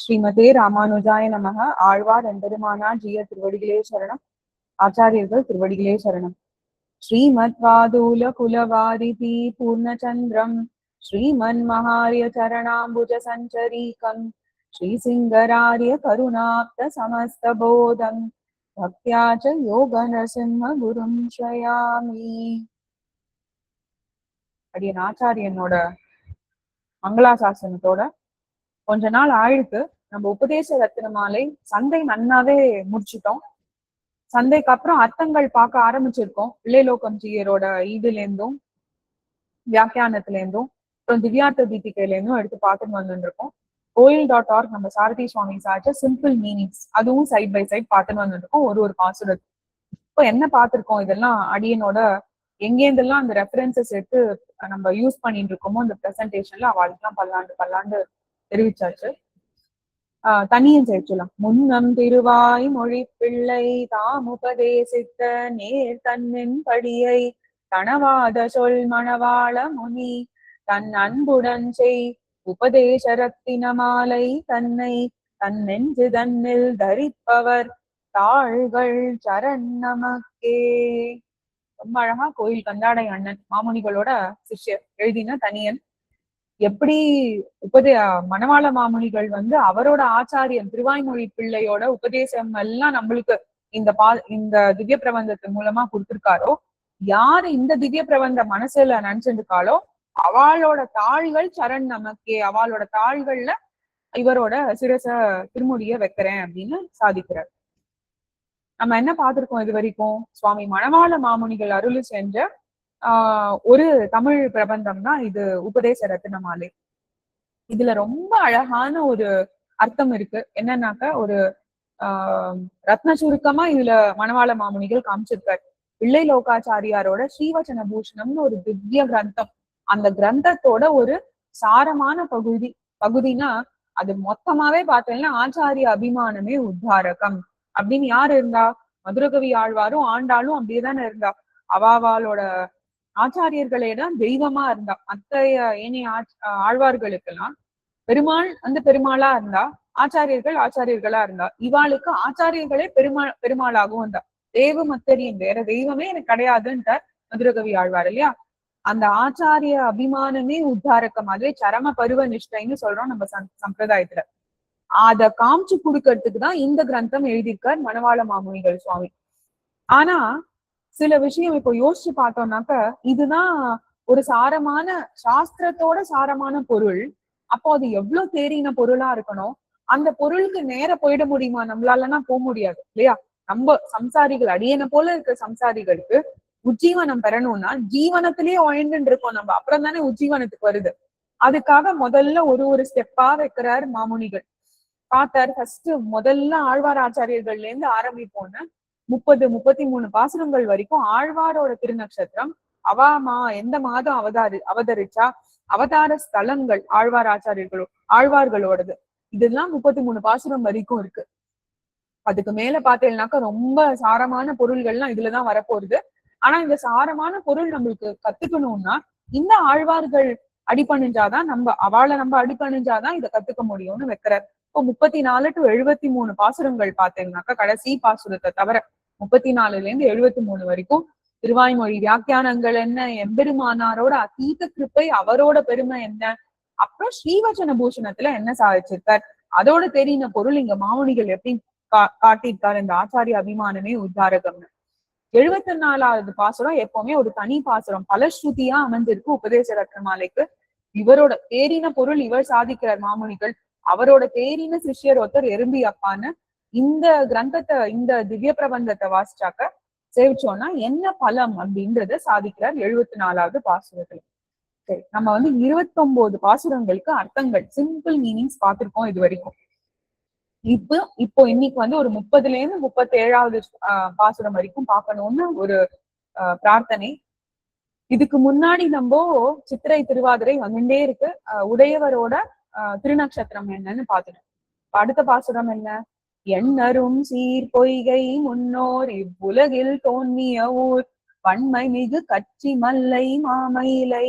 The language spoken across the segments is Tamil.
ஸ்ரீமதே ராமானுஜாய நமக. ஆழ்வார் எம்பெருமானார் ஜீய திருவடிகளே சரணம். ஆச்சாரியர்கள் திருவடிகளே சரணம். ஸ்ரீமத் வாதூல குலவாரிதி பூர்ணச்சந்திரம் ஸ்ரீமன் மகாரிய சரணாம்புஜ சஞ்சரீகம் ஸ்ரீசிங்கராரிய கருணாப்த சமஸ்தபோதம் பக்தியாச்ச யோக நரசிம்ம குரும் ஸ்ரயாமி. அடியன் ஆச்சாரியனோட மங்களாசாசனத்தோட கொஞ்ச நாள் ஆயிடுத்து. நம்ம உபதேச ரத்தின மாலை சந்தை நன்னாவே முடிச்சிட்டோம். சந்தைக்கு அப்புறம் அர்த்தங்கள் பார்க்க ஆரம்பிச்சிருக்கோம். இளையலோகம் ஜீயரோட ஈதுல இருந்தும் வியாக்கியானத்துல இருந்தும் அப்புறம் திவ்யார்த்த தீபிகையில இருந்தும் எடுத்து பார்த்துட்டு வந்துட்டு இருக்கோம். கோயில்.org நம்ம சாரதி சுவாமி சார்ஜ சிம்பிள் மீனிங்ஸ் அதுவும் சைட் பை சைட் பார்த்துட்டு வந்துட்டு இருக்கோம். ஒரு பாசுரம் இப்போ என்ன பார்த்திருக்கோம், இதெல்லாம் அடியனோட எங்கேருந்தெல்லாம் அந்த ரெஃபரன்சஸ் எடுத்து நம்ம யூஸ் பண்ணிட்டு இருக்கோமோ அந்த பிரசன்டேஷன்ல அவளுக்குலாம் பல்லாண்டு தெரிவிச்சாச்சு. தனியும் சேர்க்கலாம். முன்னம் திருவாய் மொழி பிள்ளை தாம் உபதேசித்த நேர் தன்னின் படியை தனவாத சொல் மணவாள முனி தன் அன்புடன் செய் உபதேச ரத்தின மாலை தன்னை தன் நெஞ்சு தன்னில் தரிப்பவர் தாள்கள் சரண் நமக்கே. ரொம்ப அழகா கோயில் கந்தாடை அண்ணன் மாமுனிகளோட சிஷ்யர் எழுதின தனியன். எப்படி மணவாள மாமுனிகள் அவரோட ஆச்சாரியன் திருவாய்மொழி பிள்ளையோட உபதேசம் எல்லாம் நம்மளுக்கு இந்த திவ்ய பிரபந்தத்தின் மூலமா கொடுத்திருக்காரோ, யாரு இந்த திவ்ய பிரபந்த மனசுல நினைச்சிருக்காளோ அவளோட தாள்கள் சரண் நமக்கே, அவளோட தாள்கள்ல இவரோட சிரச திருமுடிய வைக்கிறேன் அப்படின்னு சாதிக்கிறார். நம்ம என்ன பார்த்திருக்கோம் இது வரைக்கும்? சுவாமி மணவாள மாமுனிகள் அருள் சென்ற ஒரு தமிழ் பிரபந்தம் தான் இது உபதேச ரத்தின மாலை. இதுல ரொம்ப அழகான ஒரு அர்த்தம் இருக்கு. என்னன்னாக்க ஒரு ரத்ன சுருக்கமா இதுல மணவாள மாமுனிகள் காமிச்சிருக்காரு. பிள்ளை லோகாச்சாரியாரோட ஸ்ரீவச்சன பூஷணம்னு ஒரு திவ்ய கிரந்தம். அந்த கிரந்தத்தோட ஒரு சாரமான பகுதினா அது மொத்தமாவே பார்த்தீங்கன்னா ஆச்சாரிய அபிமானமே உத்தாரகம் அப்படின்னு யாரு இருந்தா? மதுரகவி ஆழ்வாரும் ஆண்டாளும் அப்படியேதானே இருந்தா. அவாவாளோட ஆச்சாரியர்களிடம் தெய்வமா இருந்தா. அத்தைய ஏனைய ஆழ்வார்களுக்கெல்லாம் பெருமாள் பெருமாளா இருந்தா, ஆச்சாரியர்களா இருந்தா. இவாளுக்கு ஆச்சாரியர்களே பெருமாளாகவும் இருந்தா. தேவமத்தரியும் வேற தெய்வமே எனக்கு கிடையாதுன்ட்டார் மதுரகவி ஆழ்வார் இல்லையா. அந்த ஆச்சாரிய அபிமானமே உத்தாரக்கம், அதுவே சரம பருவ நிஷ்டைன்னு சொல்றோம் நம்ம சம்பிரதாயத்துல. அத காமிச்சு கொடுக்கறதுக்கு தான் இந்த கிரந்தம் எழுதியிருக்கார் மணவாள மாமுனிகள் சுவாமி. ஆனா சில விஷயம் இப்போ யோசிச்சு பார்த்தோம்னாக்க இதுதான் ஒரு சாரமான சாஸ்திரத்தோட சாரமான பொருள். அப்போ அது எவ்வளவு தேறின பொருளா இருக்கணும். அந்த பொருளுக்கு நேர போயிட முடியுமா? நம்மளாலன்னா போக முடியாது இல்லையா. நம்ம சம்சாரிகள் அடியன போல இருக்கிற சம்சாரிகளுக்கு உஜ்ஜீவனம் பெறணும்னா ஜீவனத்திலேயே உழந்துட்டு இருக்கோம் நம்ம. அப்புறம் தானே உஜ்ஜீவனத்துக்கு வருது. அதுக்காக முதல்ல ஒரு ஸ்டெப்பா வைக்கிறார் மாமுனிகள். பார்த்தார் முதல்ல ஆழ்வார் ஆச்சாரியர்கள்ல இருந்து ஆரம்பிப்போன்னு 33 பாசுரங்கள் வரைக்கும் ஆழ்வாரோட திருநக்ஷத்திரம் எந்த மாதம் அவதரிச்சா அவதார ஸ்தலங்கள் ஆழ்வார்களோடது இதெல்லாம் 33 பாசுரம் வரைக்கும் இருக்கு. அதுக்கு மேல பார்த்தேன்னாக்கா ரொம்ப சாரமான பொருள்கள்லாம் இதுலதான் வரப்போகுது. ஆனா இந்த சாரமான பொருள் நம்மளுக்கு கத்துக்கணும்னா இந்த ஆழ்வார்கள் அடிபணிஞ்சாதான் நம்ம அடிபணிஞ்சாதான் இதை கத்துக்க முடியும்னு வைக்கிறார். இப்போ 34 to 73 பாசுரங்கள் பார்த்தீங்கன்னாக்கா கடைசி பாசுரத்தை தவிர 34ல இருந்து 73 வரைக்கும் திருவாய்மொழி வியாக்கியானங்கள் என்ன, எம்பெருமானாரோட அதீத கிருப்பை, அவரோட பெருமை என்ன, அப்புறம் ஸ்ரீவச்சன பூஷணத்துல என்ன சாதிச்சிருக்கார், அதோட தெரியின பொருள் இங்க மாமுனிகள் எப்படி காட்டியிருக்காரு இந்த ஆச்சாரிய அபிமானமே உத்தாரகம்னு. 74வது பாசுரம் எப்பவுமே ஒரு தனி பாசுரம், பலஸ்ருதியா அமைஞ்சிருக்கு உபதேச ரத்ன மாலைக்கு. இவரோட தேரின பொருள் இவர் சாதிக்கிறார் மாமுனிகள். அவரோட தேரின சிஷ்யர் ஒருத்தர் எறும்பி அப்பான்னு இந்த கிரந்தத்தை இந்த திவ்ய பிரபந்தத்தை வாசிச்சாக்க சேவிச்சோம்னா என்ன பலம் அப்படின்றத சாதிக்கிறார் 74வது பாசுரத்துல. சரி, நம்ம 29 பாசுரங்களுக்கு அர்த்தங்கள் சிம்பிள் மீனிங்ஸ் பார்த்திருக்கோம் இது வரைக்கும். இப்போ இன்னைக்கு ஒரு 30ல இருந்து 37வது பாசுரம் வரைக்கும் பார்க்கணும்னு ஒரு பிரார்த்தனை. இதுக்கு முன்னாடி நம்ம சித்திரை திருவாதிரை வந்துட்டே இருக்கு. உடையவரோட திருநக்ஷத்திரம் என்னன்னு பார்த்துட்டோம். அடுத்த பாசுரம் என்ன? எண்ணரும் சீர் பொய்கை முன்னோர் இவ்வுலகில் தோன்றிய ஊர் வன்மை மிகு கச்சி மல்லை மாமயிலை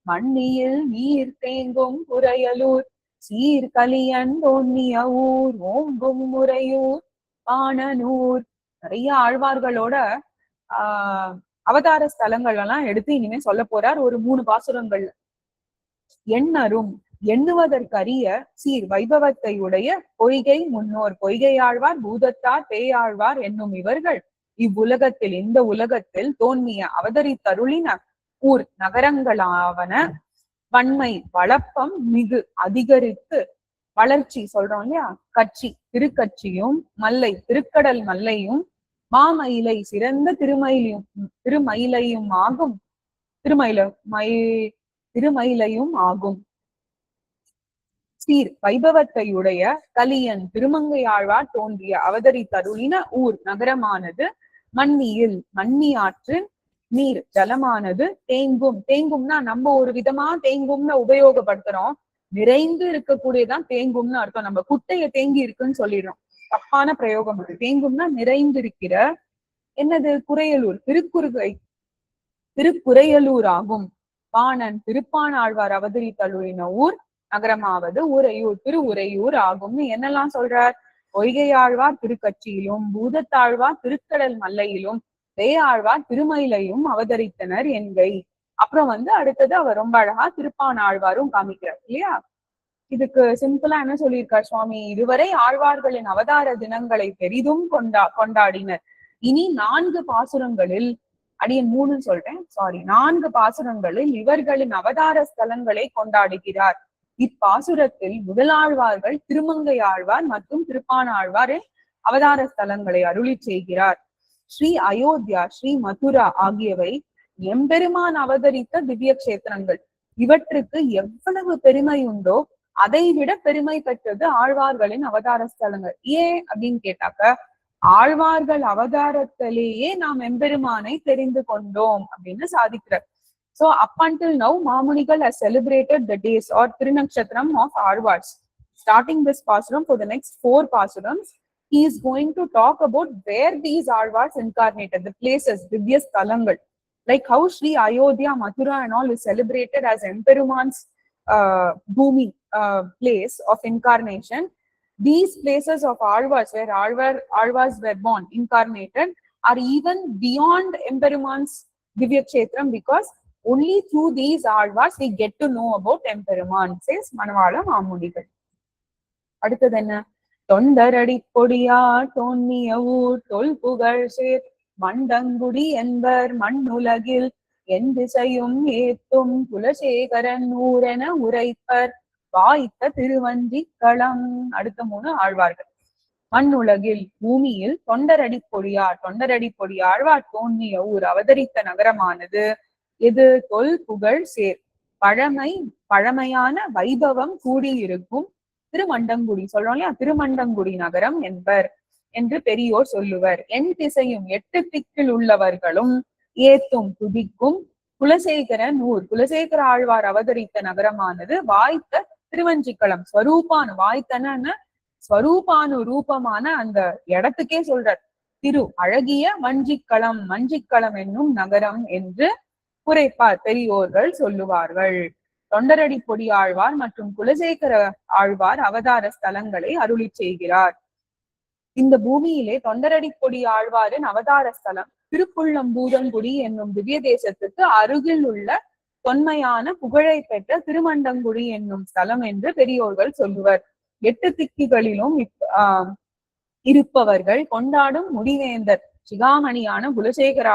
மண்ணியில் நீர் தேங்கும் குறையலூர் சீர்கலியன் தோன்னிய ஊர் ஓம்பும் முறையூர் பாணனூர். நிறைய ஆழ்வார்களோட அவதார ஸ்தலங்கள் எல்லாம் எடுத்து இனிமே சொல்ல போறார் ஒரு 3 பாசுரங்கள். எண்ணரும் எண்ணுவதற்கரிய சீர் வைபவத்தை உடைய பொய்கை முன்னோர் பொய்கையாழ்வார் பூதத்தார் பேயாழ்வார் என்னும் இவர்கள் இவ்வுலகத்தில் இந்த உலகத்தில் தோன்மிய அவதரித்தருளின ஊர் நகரங்களாவன வன்மை வளப்பம் மிகு அதிகரித்து வளர்ச்சி சொல்றோம் இல்லையா, கட்சி திருக்கட்சியும் மல்லை திருக்கடல் மல்லையும் மாமயிலை சிறந்த திருமயிலையும் ஆகும் திருமயிலையும் ஆகும். சீர் வைபவத்தையுடைய கலியன் திருமங்கையாழ்வார் தோன்றிய அவதரித்தருளின ஊர் நகரமானது மண்ணியில் மண்ணியாற்றின் நீர் ஜலமானது தேங்கும்னா நம்ம ஒரு விதமா தேங்கும்னு உபயோகப்படுத்துறோம். நிறைந்து இருக்கக்கூடியதான் தேங்கும்னு அர்த்தம். நம்ம குட்டைய தேங்கி இருக்குன்னு சொல்லிடுறோம், தப்பான பிரயோகம் அது. தேங்கும்னா நிறைந்திருக்கிற என்னது குறையலூர் திருக்குறையலூர் ஆகும். பாணன் திருப்பான் ஆழ்வார் அவதரித்தருளின ஊர் நகரமாவது உறையூர் திருஉறையூர் ஆகும்னு என்னெல்லாம் சொல்றார்? பொய்கையாழ்வார் திருக்கட்சியிலும் பூதத்தாழ்வார் திருக்கடல் மல்லையிலும் பேயாழ்வார் திருமயிலையும் அவதரித்தனர் என்கை. அப்புறம் அடுத்தது அவர் ரொம்ப அழகா திருப்பான் ஆழ்வாரும் காமிக்கிறார் இல்லையா. இதுக்கு சிம்பிளா என்ன சொல்லியிருக்கார் சுவாமி? இதுவரை ஆழ்வார்களின் அவதார தினங்களை பெரிதும் கொண்டாடினர். இனி 4 பாசுரங்களில், அடியன் 3 சொல்றேன், சாரி, 4 பாசுரங்களில் இவர்களின் அவதார ஸ்தலங்களை கொண்டாடுகிறார். இப்பாசுரத்தில் முதலாழ்வார்கள் திருமங்கை ஆழ்வார் மற்றும் திருப்பான ஆழ்வாரின் அவதார ஸ்தலங்களை அருளி செய்கிறார். ஸ்ரீ அயோத்தியா, ஸ்ரீ மதுரா ஆகியவை எம்பெருமான் அவதரித்த திவ்ய கஷேத்திரங்கள். இவற்றுக்கு எவ்வளவு பெருமை உண்டோ அதை விட பெருமை பெற்றது ஆழ்வார்களின் அவதார ஸ்தலங்கள். ஏன் அப்படின்னு கேட்டாக்க, ஆழ்வார்கள் அவதாரத்திலேயே நாம் எம்பெருமானை தெரிந்து கொண்டோம் அப்படின்னு சாதிக்கிறார். So up until now, Mamunigal has celebrated the days or Trinakshatram of Alvars. Starting this pasuram for the next 4 pasurams, he is going to talk about where these Alvars incarnated, the places, Divya Sthalangal. Like how Sri Ayodhya, Mathura and all is celebrated as Emperuman's Bhumi, place of incarnation. These places of Alvars, where Alvars were born, incarnated, are even beyond Emperuman's Divya Kshetram, because only through these Alvars we get to know about Emperuman, says Manavala Mamunigal. அடுத்தது என்ன? தொண்டரடி பொடியா தோன்னிய ஊர் தொல் புகழ் சேர் மண்டங்குடி என்பர் மண்ணுலகில் என் திசையும் ஏத்தும் குலசேகரன் ஊரென உரைப்பர் வாய்த்த திருவஞ்சிக்களம். அடுத்த 3 ஆழ்வார்கள். மண்ணுலகில் பூமியில் தொண்டரடி பொடியா ஆழ்வார் தோன்றிய ஊர் அவதரித்த நகரமானது எது? தொல் புகழ் சேர் பழமையான வைபவம் கூடியிருக்கும் திருமண்டங்குடி சொல்றோம் இல்லையா, திருமண்டங்குடி நகரம் என்பர் என்று பெரியோர் சொல்லுவர். என் திசையும் 8 திக்கில் உள்ளவர்களும் ஏத்தும் துதிக்கும் குலசேகரன் ஊர், குலசேகர ஆழ்வார் அவதரித்த நகரமானது வாய்த்த திருவஞ்சிக்களம். ஸ்வரூபானு ரூபமான அந்த இடத்துக்கே சொல்றார். திரு அழகிய மஞ்சிக்களம் என்னும் நகரம் என்று குறைப்பார், பெரியோர்கள் சொல்லுவார்கள். தொண்டரடி பொடி ஆழ்வார் மற்றும் குலசேகர ஆழ்வார் அவதார ஸ்தலங்களை அருளி செய்கிறார். இந்த பூமியிலே தொண்டரடி பொடி ஆழ்வாரின் அவதார ஸ்தலம் திருப்புள்ளம்பூதங்குடி என்னும் திவ்ய தேசத்துக்கு அருகில் உள்ள தொன்மையான புகழை பெற்ற திருமண்டங்குடி என்னும் ஸ்தலம் என்று பெரியோர்கள் சொல்லுவர். 8 திக்குகளிலும் இருப்பவர்கள் கொண்டாடும் முடிவேந்தர் சிகாமணியான குலசேகர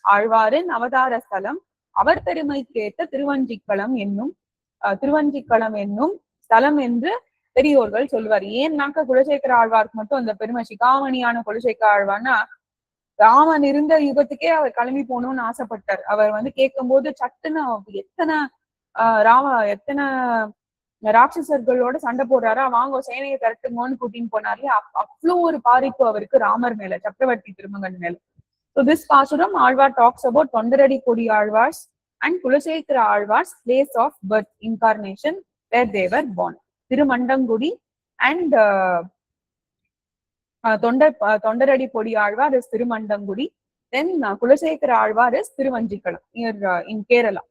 ஆழ்வாரின் அவதார ஸ்தலம் அவர் பெருமைக்கேற்ற திருவஞ்சிக்களம் என்னும் ஸ்தலம் என்று பெரியோர்கள் சொல்லுவார். ஏன்னாக்க குலசேகர ஆழ்வார்க்கு மட்டும் அந்த பெருமை, சிகாமணியான குலசேகர ஆழ்வார்னா ராமன் இருந்த யுகத்துக்கே அவர் கிளம்பி போகணும்னு ஆசைப்பட்டார். அவர் கேட்கும் போது சட்டுன்னு எத்தனை ராட்சசர்களோட சண்டை போடுறாரா, வாங்க சேனையை திரட்டுங்கன்னு கூட்டின்னு போனாரு. அவ்வளவு ஒரு பாரிப்பு அவருக்கு ராமர் மேல, சக்கரவர்த்தி திருமகன் மேல. So this pasuram Alvar talks about Tondaradi Podi Alvars and Kulasekara Alvars place of birth, incarnation, where they were born. Tirumandangudi and Tondaradi Podi Alvar is Tirumandangudi. Then Kulasekara Alvar is Tiruvanjikalam, here in Kerala.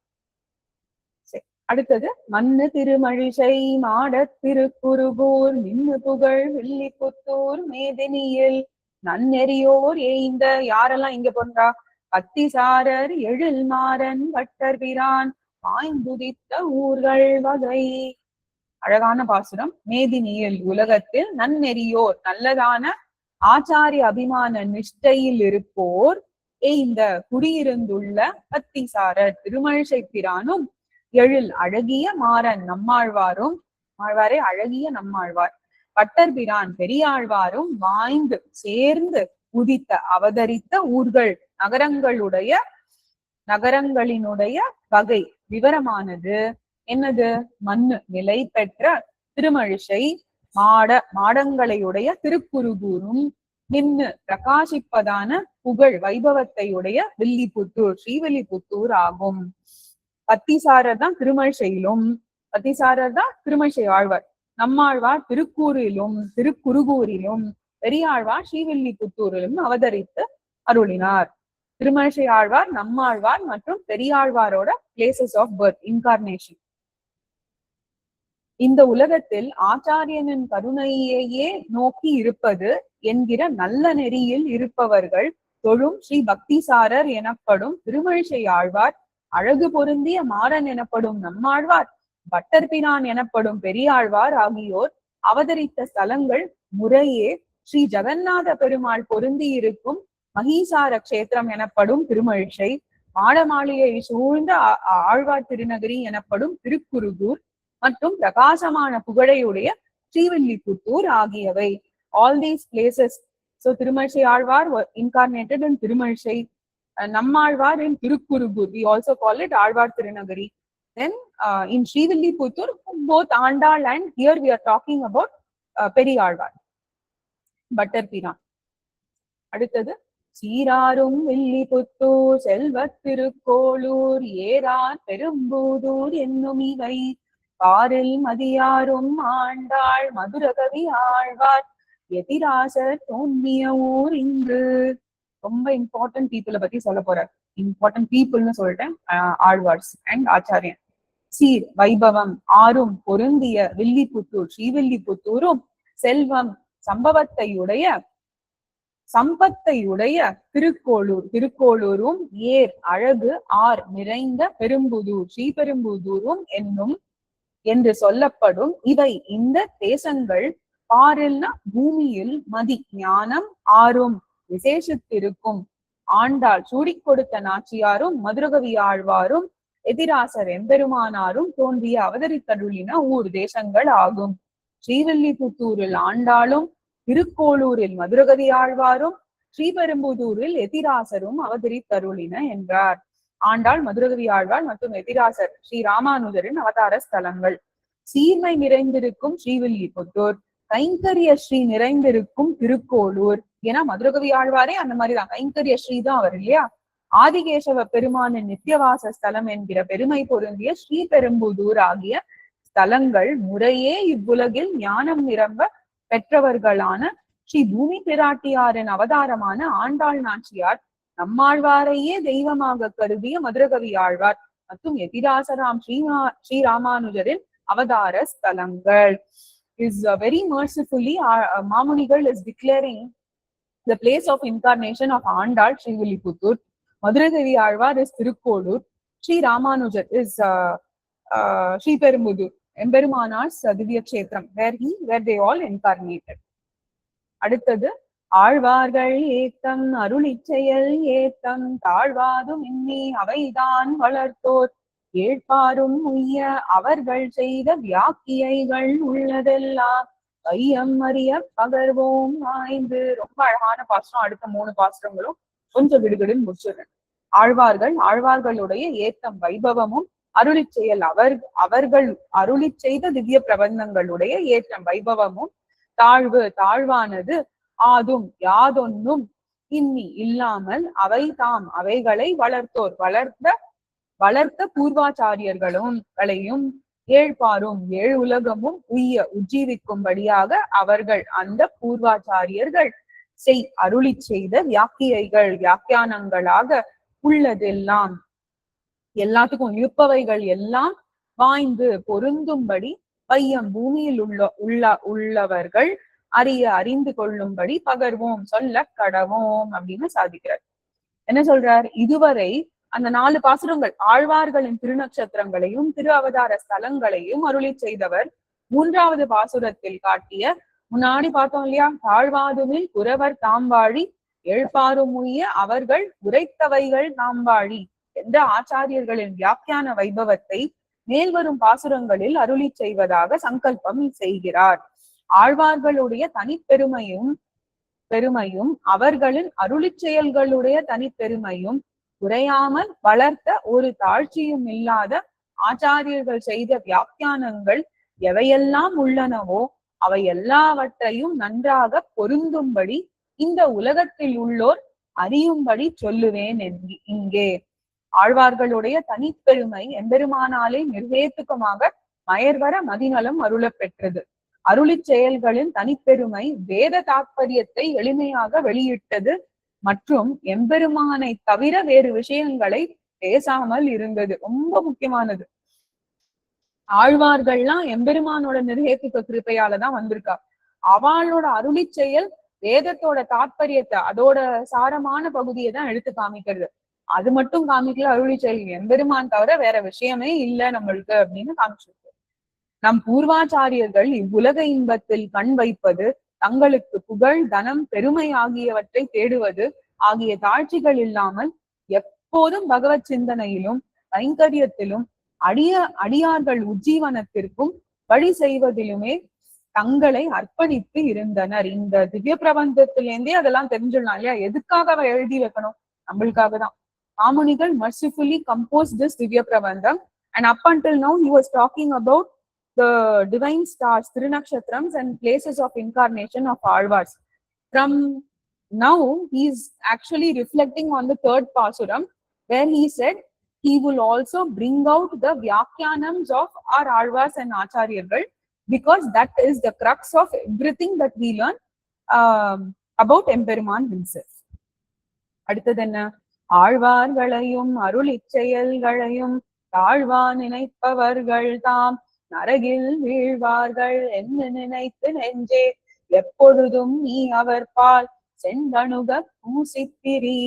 அடுத்தது மண்ணு திருமழிசை மாட திருக்குருகூர் மின்னு புகழ் வில்லிபுத்தூர் மேதினியில் நன்னெறியோர் ஏய்ந்த யாரெல்லாம் இங்க போன்றா பத்திசாரர் எழில் மாறன் வட்டர் பிரான் பாய்ந்துதித்த ஊர்கள் வகை. அழகான பாசுரம். மேதினியில் உலகத்தில் நன்னெறியோர் நல்லதான ஆச்சாரிய அபிமான நிஷ்டையில் இருப்போர் இந்த குடியிருந்துள்ள பத்திசாரர் திருமழிசை பிரானும் எழில் அழகிய மாறன் நம்மாழ்வாரும் ஆழ்வாரே அழகிய நம்மாழ்வார் பட்டர் பிரான் பெரியாழ்வாரும் வாய்ந்து சேர்ந்து உதித்த அவதரித்த ஊர்கள் நகரங்களினுடைய வகை விவரமானது என்னது? மண்ணு நிலை பெற்ற திருமழிசை மாடங்களையுடைய திருக்குருகூரும் நின்னு பிரகாசிப்பதான புகழ் வைபவத்தையுடைய வில்லிபுத்தூர் ஸ்ரீவில்லிபுத்தூர் ஆகும். பத்திசாரர் தான் திருமழிசையிலும், பத்திசாரர் தான் திருமழிசை ஆழ்வார். நம்மாழ்வார் திருக்கூரிலும் திருக்குருகூரிலும், பெரியாழ்வார் ஸ்ரீவில்லிபுத்தூரிலும் அவதரித்து அருளினார். திருமழிசை ஆழ்வார், நம்மாழ்வார் மற்றும் பெரியாழ்வாரோட பிளேசஸ் ஆஃப் பர்த், இன்கார்னேஷன். இந்த உலகத்தில் ஆச்சாரியனின் கருணையையே நோக்கி இருப்பது என்கிற நல்ல நெறியில் இருப்பவர்கள் தொழும் ஸ்ரீ பக்திசாரர் எனப்படும் திருமழிசை ஆழ்வார், அழகு பொருந்திய மாறன் எனப்படும் நம்மாழ்வார், பட்டர்பிரான் எனப்படும் பெரியாழ்வார் ஆகியோர் அவதரித்த ஸ்தலங்கள் முறையே ஸ்ரீ ஜெகநாத பெருமாள் பொருந்தி இருக்கும் மகீசார கஷேத்திரம் எனப்படும் திருமழிசை, மாடமாளிகை சூழ்ந்த ஆழ்வார் திருநகரி எனப்படும் திருக்குருகூர் மற்றும் பிரகாசமான புகழையுடைய ஸ்ரீவில்லிபுத்தூர் ஆகியவை. All these places. So Tirumalizai Alvar were incarnated in Tirumalizai. Nammalvar in Tirukkurugur. We also call it Alvar Tirunagari. Then in Srivilliputtur, both Andal and here we are talking about Periyalvar. Butterpiran. அடுத்தது சீராரும் வில்லிபுத்தூர் செல்வத் திருக்கோளூர் ஏரார் பெரும்பூதூர் என்னும் இவை பாரில் மதியாரும் ஆண்டாள் மதுரகவி ஆழ்வார் எதிராசர் தோன்றிய ஊர் இங்கு. ரொம்ப இம்பார்ட்டன்ட் பீப்புளை பத்தி சொல்ல போறார். இம்பார்ட்டன்ட் பீப்புள்னு சொல்லிட்டேன். ஆழ்வார்ஸ் அண்ட் ஆச்சாரியன். சீர் வைபவம் ஆறும் பொருந்திய வில்லிபுத்தூர் ஸ்ரீவில்லிபுத்தூரும் செல்வம் சம்பத்தையுடைய திருக்கோளூரும் ஏர் அழகு ஆர் நிறைந்த பெரும்புதூர் ஸ்ரீபெரும்புதூரும் என்னும் என்று சொல்லப்படும் இவை இந்த தேசங்கள் பாரில்னா பூமியில் மதி ஞானம் ஆறும் விசேஷித்திருக்கும் ஆண்டாள் சூடிக் கொடுத்த நாச்சியாரும் மதுரகவி ஆழ்வாரும் எதிராசர் எம்பெருமானாரும் தோன்றிய அவதரித்தருளின ஊர் தேசங்கள் ஆகும். ஸ்ரீவில்லிபுத்தூரில் ஆண்டாளும் திருக்கோளூரில் மதுரகவி ஆழ்வாரும் ஸ்ரீபெரும்புதூரில் எதிராசரும் அவதரித்தருளின என்றார். ஆண்டாள் மதுரகவி ஆழ்வார் மற்றும் எதிராசர் ஸ்ரீ ராமானுஜரின் அவதார ஸ்தலங்கள். சீர்மை நிறைந்திருக்கும் ஸ்ரீவில்லிபுத்தூர், கைங்கரிய ஸ்ரீ நிறைந்திருக்கும் திருக்கோளூர். ஏன்னா மதுரகவி ஆழ்வாரே அந்த மாதிரிதான், கைங்கரிய ஸ்ரீ தான் அவர் இல்லையா. ஆதிகேசவ பெருமானின் நித்தியவாச ஸ்தலம் என்கிற பெருமை பொருந்திய ஸ்ரீபெரும்புதூர் ஆகிய ஸ்தலங்கள் முறையே இவ்வுலகில் ஞானம் நிரம்ப பெற்றவர்களான ஸ்ரீ பூமி பிராட்டியாரின் அவதாரமான ஆண்டாள் நாச்சியார், நம்மாழ்வாரையே தெய்வமாக கருதிய மதுரகவி ஆழ்வார் மற்றும் எதிராசராம் ஸ்ரீ ராமானுஜரின் அவதார ஸ்தலங்கள். Is very mercifully Mamunigal is declaring the place of incarnation of Andal Srivilliputtur. Maduragavi Alvar is Tirukkolur. Sri Ramanujar is Sri Perumbudur, Emberumanar's Divya Kshetram, where they all incarnated. அடுத்தது ஆழ்வார்கள் ஏத்தம் அருளிச்செயல் ஏத்தம் தாழ்வாதும் இன்னி அவைதான் வளர்த்தோர் ஏழ்பாரும் உய்ய அவர்கள் செய்த வியாக்கியைகள் உள்ளதெல்லாம் ஐயம் அறிய பகர்வோம் ஆய்ந்து. ரொம்ப அழகான பாசுரம். அடுத்த 3 பாசுரங்களும் கொஞ்சம் விடுகடில் முடிச்சிடுறேன். ஆழ்வார்களுடைய ஏத்தம் வைபவமும் அருளிச்செயல் அவர்கள் அருளி செய்த திவ்ய பிரபந்தங்களுடைய ஏற்றம் வைபவமும் தாழ்வானது ஆதும் யாதொன்னும் இன்னி இல்லாமல் அவைகளை வளர்த்த பூர்வாச்சாரியர்களையும் ஏழ்பாரும் ஏழு உலகமும் உஜ்ஜீவிக்கும்படியாக அவர்கள் அந்த பூர்வாச்சாரியர்கள் அருளி செய்த வியாக்கியானங்களாக உள்ளதெல்லாம் எல்லாத்துக்கும் இருப்பவைகள் எல்லாம் வாய்ந்து பொருந்தும்படி பையம் பூமியில் உள்ளவர்கள் அறிந்து கொள்ளும்படி பகர்வோம் சொல்ல கடவோம் அப்படின்னு சாதிக்கிறார். என்ன சொல்றார்? இதுவரை அந்த 4 பாசுரங்கள் ஆழ்வார்களின் திருநட்சத்திரங்களையும் திரு அவதார ஸ்தலங்களையும் அருளி செய்தவர் 3வது பாசுரத்தில் காட்டிய, முன்னாடி பார்த்தோம் இல்லையா, தாழ்வாதுமில் குறவர் தாம்பாழி எழுப்பாரும் உய்ய அவர்கள் உரைத்தவைகள் தாம்பாழி என்ற ஆச்சாரியர்களின் வியாக்கியான வைபவத்தை மேல்வரும் பாசுரங்களில் அருளி செய்வதாக சங்கல்பம் செய்கிறார். ஆழ்வார்களுடைய பெருமையும் அவர்களின் அருளி செயல்களுடைய தனிப்பெருமையும் குறையாமல் வளர்த்த ஒரு தாழ்ச்சியும் இல்லாத ஆச்சாரியர்கள் செய்த வியாக்கியானங்கள் எவையெல்லாம் உள்ளனவோ அவை எல்லாவற்றையும் நன்றாக பொருந்தும்படி இந்த உலகத்தில் உள்ளோர் அறியும்படி சொல்லுவேன் இங்கே. ஆழ்வார்களுடைய தனிப்பெருமை எம்பெருமானாலே நிர்வேத்துக்கமாக மயர்வர மதிநலம் அருள பெற்றது. அருளி செயல்களின் தனிப்பெருமை வேத தாற்பயத்தை எளிமையாக வெளியிட்டது மற்றும் எம்பெருமானை தவிர வேறு விஷயங்களை பேசாமல் இருந்தது. ரொம்ப முக்கியமானது. ஆழ்வார்கள்லாம் எம்பெருமானோட நிர்வேத்துக்க கிருப்பையாலதான் வந்திருக்கா. அவளோட அருளி செயல் வேதத்தோட தாற்பயத்தை, அதோட சாரமான பகுதியை தான் எடுத்து காமிக்கிறது. அது மட்டும் காமிக்கல, அருளி செயல் எம்பெருமான் தவிர வேற விஷயமே இல்லை நம்மளுக்கு அப்படின்னு காமிச்சிருக்கு. நம் பூர்வாச்சாரியர்கள் இவ்வுலக இன்பத்தில் கண் வைப்பது, தங்களுக்கு புகழ் தனம் பெருமை ஆகியவற்றை தேடுவது ஆகிய தாழ்ச்சிகள் இல்லாமல் எப்போதும் பகவத் சிந்தனையிலும் கைங்கரியத்திலும் அடியார்கள் உஜ்ஜீவனத்திற்கும் வழி செய்வதிலுமே தங்களை அர்ப்பணித்து இருந்தனர். இந்த திவ்ய பிரபந்தத்திலேருந்தே அதெல்லாம் தெரிஞ்சிடலாம் இல்லையா? எதுக்காக அவ எழுதி வைக்கணும்? நம்மளுக்காக தான். மாமுனிகள் mercifully composed this Divya Prabandham, and up until now he was talking about the divine stars, Trinakshatrams and places of incarnation of Alvars. From now he is actually reflecting on the 3rd Pasuram, where he said he will also bring out the Vyakyanams of our Alvars and Acharyargal, because that is the crux of everything that we learn about Emperuman himself. அடுத்தது என்ன? ஆழ்வார்களையும் அருளி செயல்களையும் தாழ்வா நினைப்பவர்கள் தாம் நரகில் வீழ்வார்கள் என்று நினைத்து நெஞ்சே எப்பொழுதும் நீ அவர் பால் செந்தணுக பூசித்திரி.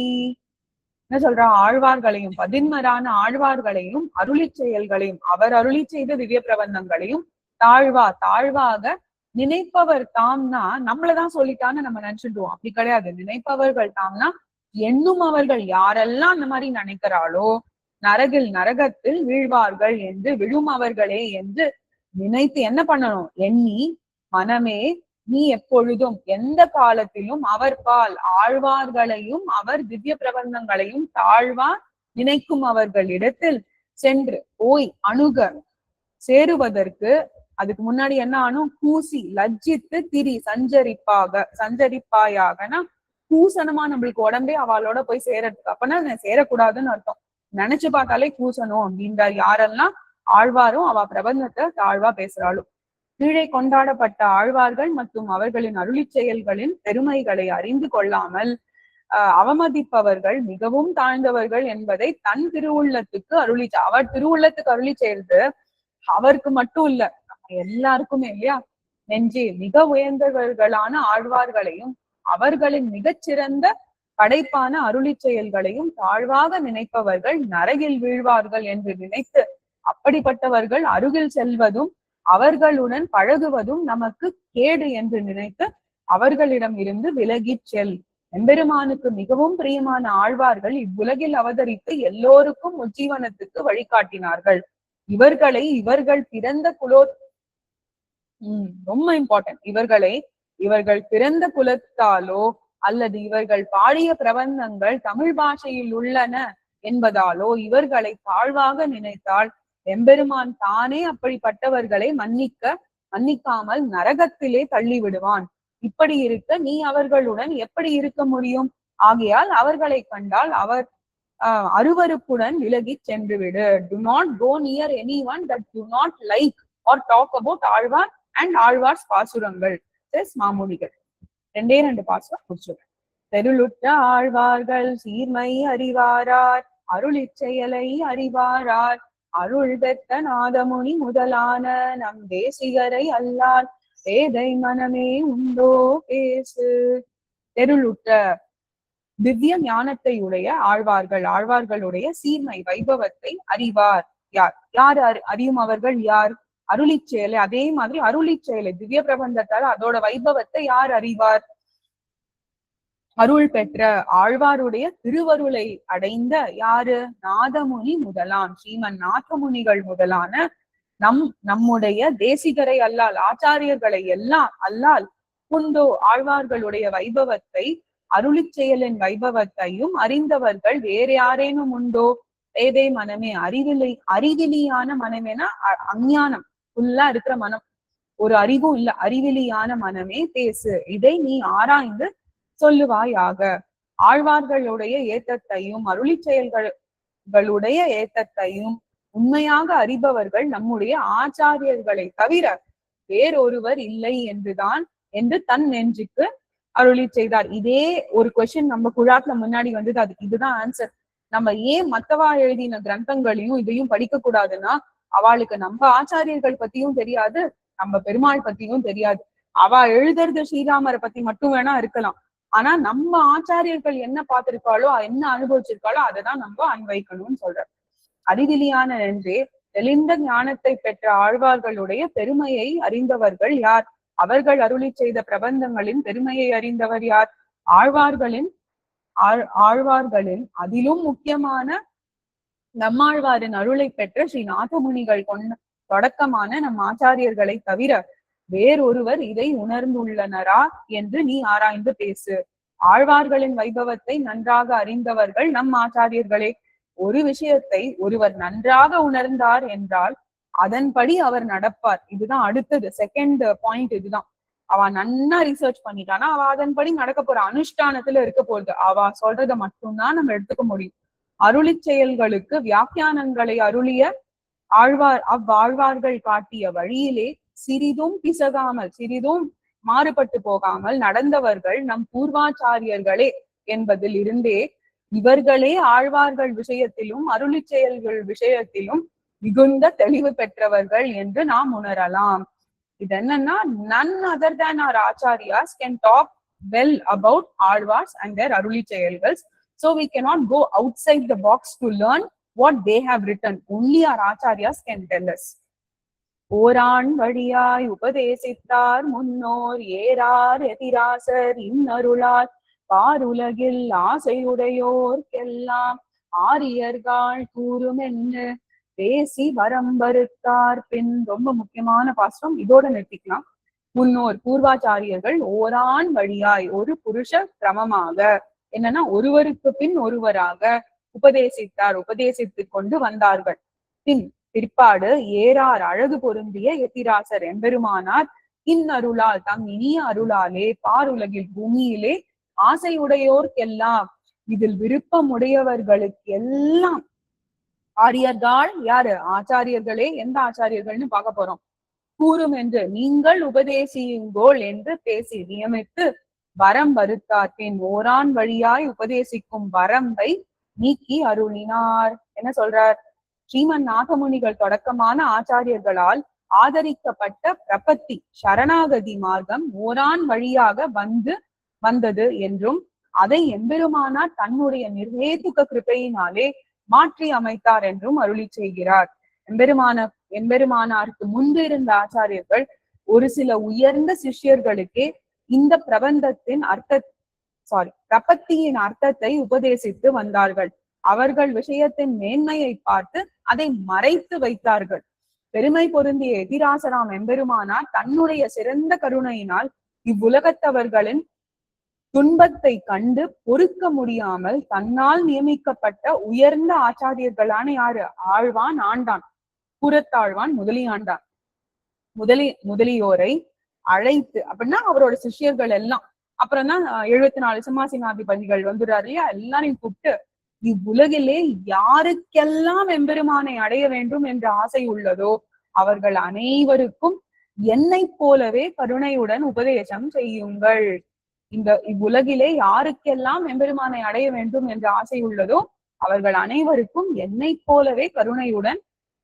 என்ன சொல்ற? ஆழ்வார்களையும் 11 ஆழ்வார்களையும் அருளி செயல்களையும் அவர் அருளி செய்த திவ்ய பிரபந்தங்களையும் தாழ்வாக நினைப்பவர் தாம்னா நம்மளதான் சொல்லிட்டான்னு நம்ம நினைச்சுடுவோம். அப்படி கிடையாது. நினைப்பவர்கள் தாம்னா எண்ணும் அவர்கள் யாரெல்லாம் அந்த மாதிரி நினைக்கிறாளோ நரகத்தில் வீழ்வார்கள் என்று, விழும் அவர்களே என்று நினைத்து என்ன பண்ணணும்? எண்ணி மனமே நீ எப்பொழுதும் எந்த காலத்திலும் அவர் பால் ஆழ்வார்களையும் அவர் திவ்ய பிரபந்தங்களையும் தாழ்வா நினைக்கும் அவர்களிடத்தில் சென்று போய் அணுக சேருவதற்கு, அதுக்கு முன்னாடி என்ன ஆனும்? கூசி லஜ்ஜித்து திரி சஞ்சரிப்பாயாகனா கூசனமா நம்மளுக்கு உடம்பே அவளோட போய் சேரறதுக்கு. அப்பனா சேரக்கூடாதுன்னு அர்த்தம். நினைச்சு பார்த்தாலே கூசணும் அப்படின்றார். யாரெல்லாம் ஆழ்வாரும் அவ பிரபந்தத்தை தாழ்வா பேசுறாளும். கீழே கொண்டாடப்பட்ட ஆழ்வார்கள் மற்றும் அவர்களின் அருளி செயல்களின் பெருமைகளை அறிந்து கொள்ளாமல் அவமதிப்பவர்கள் மிகவும் தாழ்ந்தவர்கள் என்பதை தன் திருவுள்ளத்துக்கு அவர் திருவுள்ளத்துக்கு அருளி செய்யறது அவருக்கு மட்டும் இல்ல, நம்ம எல்லாருக்குமே இல்லையா? நெஞ்சே மிக உயர்ந்தவர்களான ஆழ்வார்களையும் அவர்களின் மிகச்சிறந்த படைப்பான அருளி செயல்களையும் தாழ்வாக நினைப்பவர்கள் நரகில் வீழ்வார்கள் என்று நினைத்து, அப்படிப்பட்டவர்கள் அருகில் செல்வதும் அவர்களுடன் பழகுவதும் நமக்கு கேடு என்று நினைத்து அவர்களிடம் இருந்து விலகிச் செல். எம்பெருமானுக்கு மிகவும் பிரியமான ஆழ்வார்கள் இவ்வுலகில் அவதரித்து எல்லோருக்கும் உஜ்ஜீவனத்துக்கு வழிகாட்டினார்கள். இவர்கள் பிறந்த ரொம்ப இம்பார்ட்டன்ட். இவர்கள் பிறந்த குலத்தாலோ அல்லது இவர்கள் பாடிய பிரபந்தங்கள் தமிழ் பாஷையில் உள்ளன என்பதாலோ இவர்களை தாழ்வாக நினைத்தால் எம்பெருமான் தானே அப்படிப்பட்டவர்களை மன்னிக்காமல் நரகத்திலே தள்ளி விடுவான். இப்படி இருக்க நீ அவர்களுடன் எப்படி இருக்க முடியும்? ஆகையால் அவர்களை கண்டால் அருவருப்புடன் விலகி சென்று விடு. Do not go near anyone that do not like or talk about Alvar and Alvars பாசுரங்கள். மாமுனிகள் 2 பாசுரம் முடிச்சிருக்கேன். தெருளுற்ற ஆழ்வார்கள் சீர்மை அறிவாரார் அருளி செயலை அறிவாரார் அருள் பெற்ற நாதமுனி முதலான நம் தேசிகரை அல்லால் பேதை மனமே உண்டோ பேசு. தெருளுற்ற திவ்ய ஞானத்தை உடைய ஆழ்வார்களுடைய சீர்மை வைபவத்தை அறிவார் யார்? யார் அறியும் அவர்கள் யார்? அருளிச் செயலை. அதே மாதிரி அருளிச் செயலை திவ்ய பிரபந்தத்தால் அதோட வைபவத்தை யார் அறிவார்? அருள் பெற்ற ஆழ்வாருடைய திருவருளை அடைந்த யாரு? நாதமுனி முதலாம் ஸ்ரீமன் நாதமுனிகள் முதலான நம்முடைய தேசிகரை அல்லால் ஆச்சாரியர்களை எல்லாம் அல்லால் உண்டோ ஆழ்வார்களுடைய வைபவத்தை அருளிச் செயலின் வைபவத்தையும் அறிந்தவர்கள் வேற யாரேனும் உண்டோ? பேதை மனமே, அறிவிலியான மனமேனா அஞ்ஞானம் ஃபுல்லா இருக்கிற மனம், ஒரு அறிவும் இல்ல, அறிவிலியான மனமே பேசு, இதை நீ ஆராய்ந்து சொல்லுவாயாக. ஆழ்வார்களுடைய ஏத்தத்தையும் அருளிச் செயல்களுடைய ஏத்தத்தையும் உண்மையாக அறிபவர்கள் நம்முடைய ஆச்சாரியர்களை தவிர வேறொருவர் இல்லை என்று தன் நெஞ்சுக்கு அருளி செய்தார். இதே ஒரு கொஸ்டின் நம்ம குழாத்துல முன்னாடி வந்தது, அதுக்கு இதுதான் ஆன்சர். நம்ம ஏன் மத்தவா எழுதின கிரந்தங்களையும் இதையும் படிக்க கூடாதுன்னா, அவளுக்கு நம்ம ஆச்சாரியர்கள் பத்தியும் தெரியாது, நம்ம பெருமாள் பத்தியும் தெரியாது. அவ எழுதுறது ஸ்ரீராமரை பத்தி மட்டும் வேணா இருக்கலாம், ஆனா நம்ம ஆச்சாரியர்கள் என்ன பார்த்திருக்காளோ என்ன அனுபவிச்சிருக்காளோ அதை தான் நம்ம அன்வைக்கணும்னு சொல்ற. அறிவிலியான என்றே தெளிந்த ஞானத்தை பெற்ற ஆழ்வார்களுடைய பெருமையை அறிந்தவர்கள் யார்? அவர்கள் அருளி செய்த பிரபந்தங்களின் பெருமையை அறிந்தவர் யார்? ஆழ்வார்களின் அதிலும் முக்கியமான நம்மாழ்வாரின் அருளை பெற்ற ஸ்ரீ நாதமுனிகள் தொடக்கமான நம் ஆச்சாரியர்களை தவிர வேறொருவர் இதை உணர்ந்துள்ளனரா என்று நீ ஆராய்ந்து பேசு. ஆழ்வார்களின் வைபவத்தை நன்றாக அறிந்தவர்கள் நம் ஆச்சாரியர்களே. ஒரு விஷயத்தை ஒருவர் நன்றாக உணர்ந்தார் என்றால் அதன்படி அவர் நடப்பார். இதுதான் அடுத்தது, செகண்ட் பாயிண்ட். இதுதான், அவ நன்னா ரிசர்ச் பண்ணிட்டானா அவ அதன்படி நடக்க போற, அனுஷ்டானத்துல இருக்க போறது. அவ சொல்றத மட்டும்தான் நம்ம எடுத்துக்க முடியும். அருளிச் செயல்களுக்கு வியாக்கியானங்களை அருளிய அவ்வாழ்வார்கள் காட்டிய வழியிலே சிறிதும் பிசகாமல், சிறிதும் மாறுபட்டு போகாமல் நடந்தவர்கள் நம் பூர்வாச்சாரியர்களே என்பதில் இருந்தே இவர்களே ஆழ்வார்கள் விஷயத்திலும் அருளிச் செயல்கள் விஷயத்திலும் மிகுந்த தெளிவு பெற்றவர்கள் என்று நாம் உணரலாம். இது என்னன்னா, none other than our acharyas can talk well about Alvars and their அருளி செயல்கள். So we cannot go outside the box to learn what they have written. Only our acharyas can tell us. Oraon வழியாய் உபதேசித்தார் முன்னோர் ஏறார் எதிராசர் இன்னருளால் பாருலகில் ஆசையுடையோர்க்கெல்லாம் ஆரியர்கள் கூறும் என்று பேசி வரம்பருத்தார் பின். ரொம்ப முக்கியமான பாஸ்டம், இதோட நிறுத்திக்கலாம். முன்னோர் பூர்வாச்சாரியர்கள் ஓரான் வழியாய் ஒரு புருஷ கிரமமாக, என்னன்னா ஒருவருக்கு பின் ஒருவராக உபதேசித்தார், உபதேசித்து கொண்டு வந்தார்கள். பிற்பாடு ஏறார் அழகு பொருந்திய எத்திராசர் எம்பெருமானார் இன்னருளால் தம் இனிய அருளாலே பாருலகில் பூமியிலே ஆசையுடையோர்க்கெல்லாம், இதில் விருப்பம் உடையவர்களுக்கு எல்லாம் ஆரியர்கள் யாரு? ஆச்சாரியர்களே. எந்த ஆச்சாரியர்கள்னு பார்க்க போறோம். கூறும் என்று நீங்கள் உபதேசியுங்கோள் என்று பேசி நியமித்து வரம் வருத்தார் பின் ஓரான் வழியாய் உபதேசிக்கும் வரம்பை நீக்கி அருளினார். என்ன சொல்றார்? ஸ்ரீமன் நாதமுனிகள் தொடக்கமான ஆச்சாரியர்களால் ஆதரிக்கப்பட்ட பிரபத்தி சரணாகதி மார்க்கம் ஓரான் வழியாக வந்தது என்றும் அதை எம்பெருமானார் தன்னுடைய நிர்ஹேதுக கிருபையினாலே மாற்றி அமைத்தார் என்றும் அருளி செய்கிறார். எம்பெருமானாருக்கு முன்பு இருந்த ஆச்சாரியர்கள் ஒரு சில உயர்ந்த சிஷ்யர்களுக்கே இந்த பிரபந்தத்தின் பிரபத்தியின் அர்த்தத்தை உபதேசித்து வந்தார்கள். அவர்கள் விஷயத்தின் மேன்மையை பார்த்து அதை மறைத்து வைத்தார்கள். பெருமை பொருந்திய எதிராசராம் எம்பெருமானார் தன்னுடைய சிறந்த கருணையினால் இவ்வுலகத்தவர்களின் துன்பத்தை கண்டு பொறுக்க முடியாமல் தன்னால் நியமிக்கப்பட்ட உயர்ந்த ஆச்சாரியர்களான யாரு? ஆழ்வான், ஆண்டான், புறத்தாழ்வான், முதலியோரை அழைத்து, அப்படின்னா அவரோட சிஷ்யர்கள் எல்லாம், அப்புறம் தான் 74 சிம்மாசனாதிபதிகள் வந்துடுறாரு இல்லையா, எல்லாரையும் கூப்பிட்டு இவ்வுலகிலே யாருக்கெல்லாம் எம்பெருமானை அடைய வேண்டும் என்ற ஆசை உள்ளதோ அவர்கள் அனைவருக்கும் என்னை போலவே கருணையுடன் உபதேசம் செய்யுங்கள். இவ்வுலகிலே யாருக்கெல்லாம் எம்பெருமானை அடைய வேண்டும் என்ற ஆசை உள்ளதோ அவர்கள் அனைவருக்கும் என்னை போலவே கருணையுடன்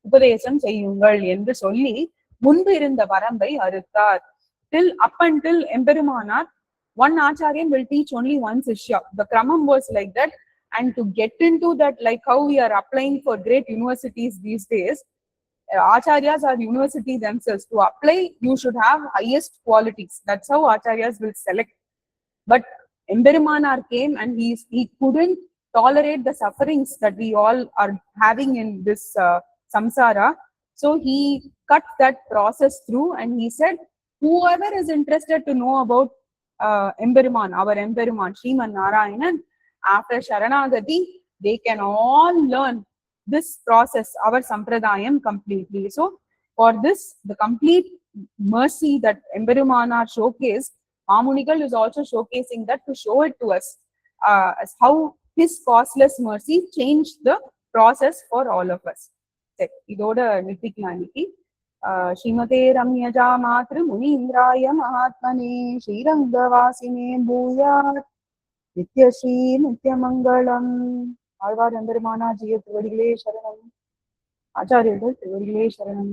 உபதேசம் செய்யுங்கள் என்று சொல்லி முன்பு இருந்த வரம்பை அறுத்தார். Up until Emberimanar, one Acharyan will teach only one Sishya. The Kramam was like that. And to get into that, like how we are applying for great universities these days, Acharyas are university themselves. To apply, you should have highest qualities. That's how Acharyas will select. But Emberimanar came and he couldn't tolerate the sufferings that we all are having in this samsara. So he cut that process through and he said, whoever is interested to know about Emberiman, our Emberiman, Sriman Narayanan, after Sharanagati, they can all learn this process, our Sampradayam completely. So for this, the complete mercy that Emberimanar showcased, Mamunigal is also showcasing that to show it to us as how his costless mercy changed the process for all of us. இதோட நிறுத்திக்கலாம் இன்னைக்கு. ஸ்ரீமதே ரம்யஜா மாத்ரு முனீந்திராய மகாத்மனே ஸ்ரீரங்கவாசினே பூயாத் நித்யஸ்ரீ நித்யமங்கலம். ஆழ்வார் எம்பெருமானார் ஜீய திருவடிகளே சரணம். ஆச்சாரியர்கள் திருவடிகளே சரணம்.